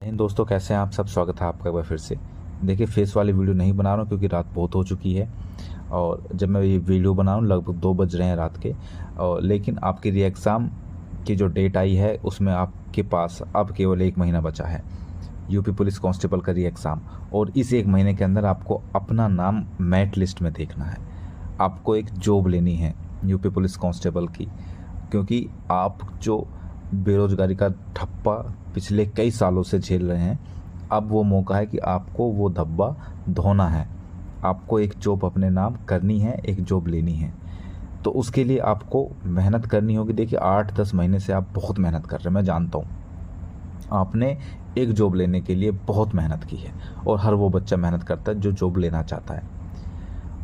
इन दोस्तों, कैसे हैं आप सब। स्वागत है आपका एक बार फिर से। देखिए, फेस वाली वीडियो नहीं बना रहा हूँ क्योंकि रात बहुत हो चुकी है और जब मैं ये वीडियो बना रहा हूँ लगभग 2 बज रहे हैं रात के। और लेकिन आपकी री एग्ज़ाम की जो डेट आई है उसमें आपके पास अब केवल 1 महीना बचा है। यूपी पुलिस कांस्टेबल का री एग्ज़ाम, और इस 1 महीने के अंदर आपको अपना नाम मेरिट लिस्ट में देखना है। आपको एक जॉब लेनी है यूपी पुलिस कांस्टेबल की, क्योंकि आप जो बेरोज़गारी का ठप्पा पिछले कई सालों से झेल रहे हैं, अब वो मौका है कि आपको वो धब्बा धोना है। आपको एक जॉब अपने नाम करनी है, एक जॉब लेनी है। तो उसके लिए आपको मेहनत करनी होगी। देखिए, 8-10 महीने से आप बहुत मेहनत कर रहे हैं, मैं जानता हूँ। आपने एक जॉब लेने के लिए बहुत मेहनत की है और हर वो बच्चा मेहनत करता है जो जॉब लेना चाहता है।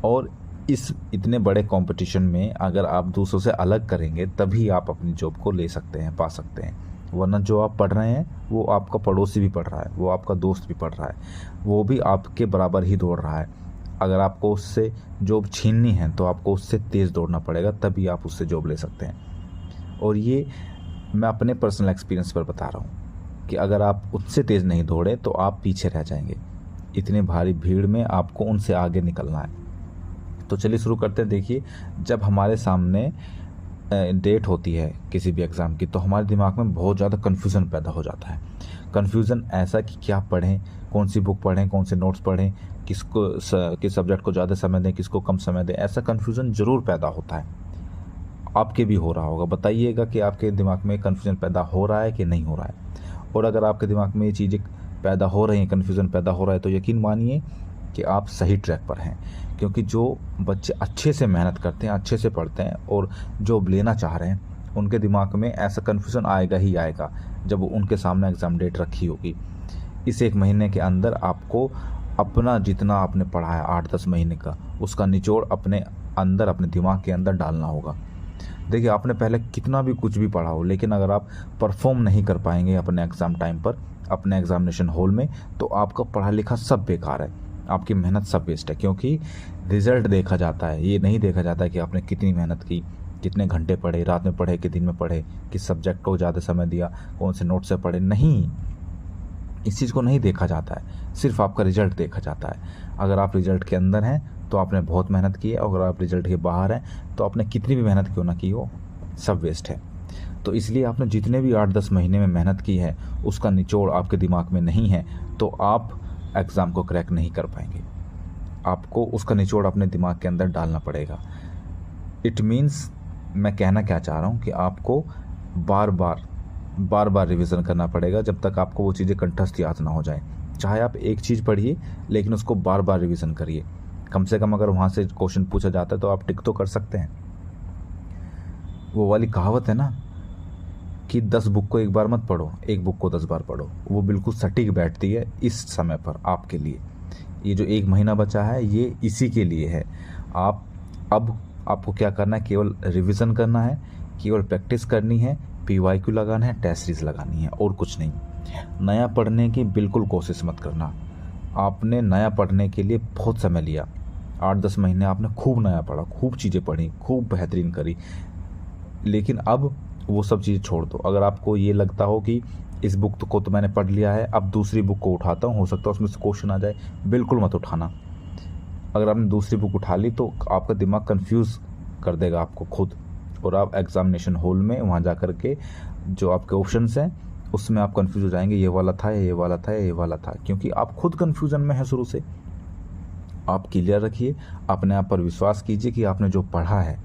और इस इतने बड़े कंपटीशन में अगर आप दूसरों से अलग करेंगे तभी आप अपनी जॉब को ले सकते हैं, पा सकते हैं। वरना जो आप पढ़ रहे हैं वो आपका पड़ोसी भी पढ़ रहा है, वो आपका दोस्त भी पढ़ रहा है, वो भी आपके बराबर ही दौड़ रहा है। अगर आपको उससे जॉब छीननी है तो आपको उससे तेज़ दौड़ना पड़ेगा, तभी आप उससे जॉब ले सकते हैं। और ये मैं अपने पर्सनल एक्सपीरियंस पर बता रहा हूँ कि अगर आप उससे तेज़ नहीं दौड़े तो आप पीछे रह जाएंगे। इतने भारी भीड़ में आपको उनसे आगे निकलना है। तो चलिए शुरू करते हैं। देखिए, जब हमारे सामने डेट होती है किसी भी एग्ज़ाम की तो हमारे दिमाग में बहुत ज़्यादा कन्फ्यूज़न पैदा हो जाता है। कन्फ्यूज़न ऐसा कि क्या पढ़ें, कौन सी बुक पढ़ें, कौन से नोट्स पढ़ें, किस सब्जेक्ट को ज़्यादा समय दें, किसको कम समय दें। ऐसा कन्फ्यूज़न ज़रूर पैदा होता है। आपके भी हो रहा होगा। बताइएगा कि आपके दिमाग में कन्फ्यूज़न पैदा हो रहा है कि नहीं हो रहा है। और अगर आपके दिमाग में ये चीज़ें पैदा हो रही हैं, कन्फ्यूज़न पैदा हो रहा है, तो यकीन मानिए कि आप सही ट्रैक पर हैं। क्योंकि जो बच्चे अच्छे से मेहनत करते हैं, अच्छे से पढ़ते हैं और जॉब लेना चाह रहे हैं, उनके दिमाग में ऐसा कन्फ्यूज़न आएगा ही आएगा जब उनके सामने एग्ज़ाम डेट रखी होगी। इस 1 महीने के अंदर आपको अपना जितना आपने पढ़ा है 8-10 महीने का, उसका निचोड़ अपने अंदर, अपने दिमाग के अंदर डालना होगा। देखिए, आपने पहले कितना भी कुछ भी पढ़ा हो, लेकिन अगर आप परफॉर्म नहीं कर पाएंगे अपने एग्ज़ाम टाइम पर, अपने एग्ज़ामिनेशन हॉल में, तो आपका पढ़ा लिखा सब बेकार है, आपकी मेहनत सब वेस्ट है। क्योंकि रिज़ल्ट देखा जाता है, ये नहीं देखा जाता है कि आपने कितनी मेहनत की, कितने घंटे पढ़े, रात में पढ़े कि दिन में पढ़े, किस सब्जेक्ट को ज़्यादा समय दिया, कौन से नोट से पढ़े। नहीं, इस चीज़ को नहीं देखा जाता है, सिर्फ आपका रिज़ल्ट देखा जाता है। अगर आप रिज़ल्ट के अंदर हैं तो आपने बहुत मेहनत की है, और अगर आप रिज़ल्ट के बाहर हैं तो आपने कितनी भी मेहनत क्यों ना की हो, सब वेस्ट है। तो इसलिए आपने जितने भी 8-10 महीने में मेहनत की है उसका निचोड़ आपके दिमाग में नहीं है तो आप एग्ज़ाम को क्रैक नहीं कर पाएंगे। आपको उसका निचोड़ अपने दिमाग के अंदर डालना पड़ेगा। इट मीन्स, मैं कहना क्या चाह रहा हूँ कि आपको बार बार रिवीजन करना पड़ेगा जब तक आपको वो चीज़ें कंठस्थ याद ना हो जाए। चाहे आप एक चीज़ पढ़िए, लेकिन उसको बार बार रिवीजन करिए। कम से कम अगर वहाँ से क्वेश्चन पूछा जाता है तो आप टिक तो कर सकते हैं। वो वाली कहावत है ना कि 10 बुक को एक बार मत पढ़ो, एक बुक को 10 बार पढ़ो, वो बिल्कुल सटीक बैठती है इस समय पर आपके लिए। ये जो 1 महीना बचा है ये इसी के लिए है। आप अब आपको क्या करना है, केवल रिवीजन करना है, केवल प्रैक्टिस करनी है, पीवाईक्यू लगाना है, टेस्ट सीरीज लगानी है, और कुछ नहीं। नया पढ़ने की बिल्कुल कोशिश मत करना। आपने नया पढ़ने के लिए बहुत समय लिया, 8-10 महीने आपने खूब नया पढ़ा, खूब चीज़ें पढ़ी, खूब बेहतरीन करी, लेकिन अब वो सब चीज़ें छोड़ दो। अगर आपको ये लगता हो कि इस बुक को तो मैंने पढ़ लिया है, अब दूसरी बुक को उठाता हूँ, हो सकता है उसमें से क्वेश्चन आ जाए, बिल्कुल मत उठाना। अगर आपने दूसरी बुक उठा ली तो आपका दिमाग कंफ्यूज कर देगा आपको खुद, और आप एग्जामिनेशन हॉल में वहाँ जा कर के जो आपके ऑप्शंस हैं उसमें आप कंफ्यूज हो जाएंगे, ये वाला था या ये वाला था या ये वाला था, क्योंकि आप खुद कंफ्यूजन में हैं शुरू से। आप क्लियर रखिए, अपने आप पर विश्वास कीजिए कि आपने जो पढ़ा है,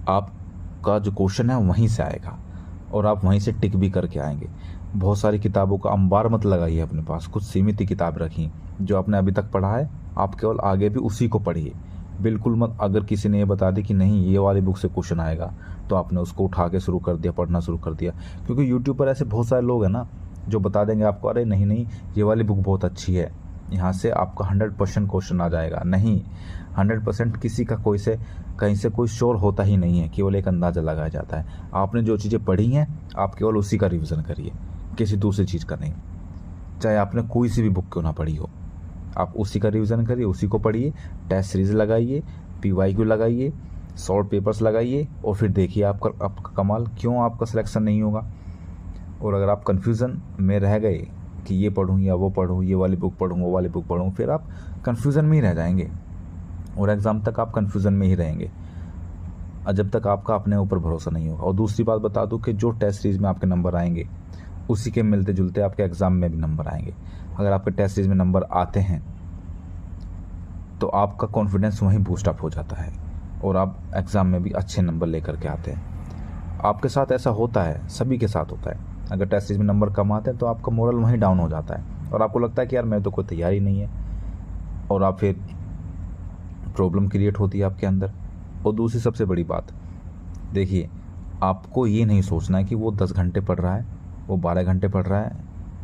आपका जो क्वेश्चन है वहीं से आएगा और आप वहीं से टिक भी करके आएंगे। बहुत सारी किताबों का अंबार मत लगाइए अपने पास, कुछ सीमित ही किताब रखिए। जो आपने अभी तक पढ़ा है आप केवल आगे भी उसी को पढ़िए, बिल्कुल मत। अगर किसी ने ये बता दी कि नहीं ये वाली बुक से क्वेश्चन आएगा तो आपने उसको उठा के शुरू कर दिया, पढ़ना शुरू कर दिया। क्योंकि यूट्यूब पर ऐसे बहुत सारे लोग हैं ना जो बता देंगे आपको, अरे नहीं नहीं ये वाली बुक बहुत अच्छी है, यहाँ से आपका 100% क्वेश्चन आ जाएगा। नहीं, 100% किसी का कोई से कहीं से कोई श्योर होता ही नहीं है, केवल एक अंदाज़ा लगाया जाता है। आपने जो चीज़ें पढ़ी हैं आप केवल उसी का रिवीजन करिए, किसी दूसरी चीज़ का नहीं। चाहे आपने कोई सी भी बुक क्यों ना पढ़ी हो, आप उसी का रिवीजन करिए, उसी को पढ़िए, टेस्ट सीरीज लगाइए, पीवाईक्यू लगाइए, शॉर्ट पेपर्स लगाइए, और फिर देखिए आपका कमाल, क्यों आपका सिलेक्शन नहीं होगा। और अगर आप कन्फ्यूज़न में रह गए कि ये पढ़ूँ या वो पढ़ूँ, ये वाली बुक पढ़ूँ, वो वाली बुक पढ़ूँ, फिर आप कन्फ्यूज़न में ही रह जाएंगे और एग्ज़ाम तक आप कन्फ्यूज़न में ही रहेंगे जब तक आपका अपने ऊपर भरोसा नहीं होगा। और दूसरी बात बता दूं कि जो टेस्ट सीरीज़ में आपके नंबर आएंगे उसी के मिलते जुलते आपके एग्ज़ाम में भी नंबर आएंगे। अगर आपके टेस्ट सीरीज़ में नंबर आते हैं तो आपका कॉन्फिडेंस वहीं बूस्ट अप हो जाता है और आप एग्ज़ाम में भी अच्छे नंबर लेकर के आते हैं। आपके साथ ऐसा होता है, सभी के साथ होता है। अगर टेस्ट सीरीज़ में नंबर कम आते हैं तो आपका मोरल वहीं डाउन हो जाता है और आपको लगता है कि यार मेरे तो कोई तैयारी नहीं है, और आप फिर प्रॉब्लम क्रिएट होती है आपके अंदर। और दूसरी सबसे बड़ी बात, देखिए, आपको ये नहीं सोचना है कि वो 10 घंटे पढ़ रहा है, वो 12 घंटे पढ़ रहा है,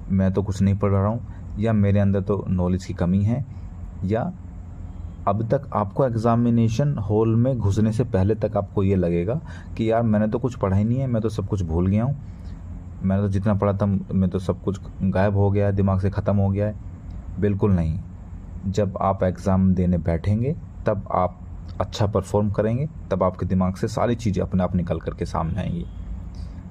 मैं तो कुछ नहीं पढ़ रहा हूँ, या मेरे अंदर तो नॉलेज की कमी है, या अब तक आपको एग्ज़ामिनेशन हॉल में घुसने से पहले तक आपको ये लगेगा कि यार मैंने तो कुछ पढ़ा ही नहीं है, मैं तो सब कुछ भूल गया हूँ, मैंने तो जितना पढ़ा था मैं तो सब कुछ गायब हो गया है, दिमाग से ख़त्म हो गया है। बिल्कुल नहीं। जब आप एग्ज़ाम देने बैठेंगे तब आप अच्छा परफॉर्म करेंगे, तब आपके दिमाग से सारी चीज़ें अपने आप निकल करके सामने आएंगी।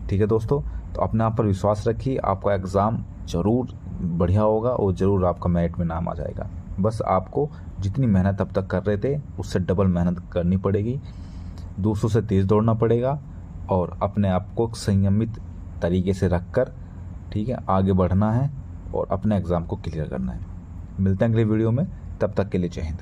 ठीक है दोस्तों, तो अपने आप पर विश्वास रखिए, आपका एग्ज़ाम ज़रूर बढ़िया होगा और ज़रूर आपका मेरिट में नाम आ जाएगा। बस आपको जितनी मेहनत अब तक कर रहे थे उससे डबल मेहनत करनी पड़ेगी, दूसरों से तेज़ दौड़ना पड़ेगा और अपने आप को संयमित तरीके से रख कर, ठीक है, आगे बढ़ना है और अपने एग्ज़ाम को क्लियर करना है। मिलते हैं अगले वीडियो में, तब तक के लिए जय हिंद।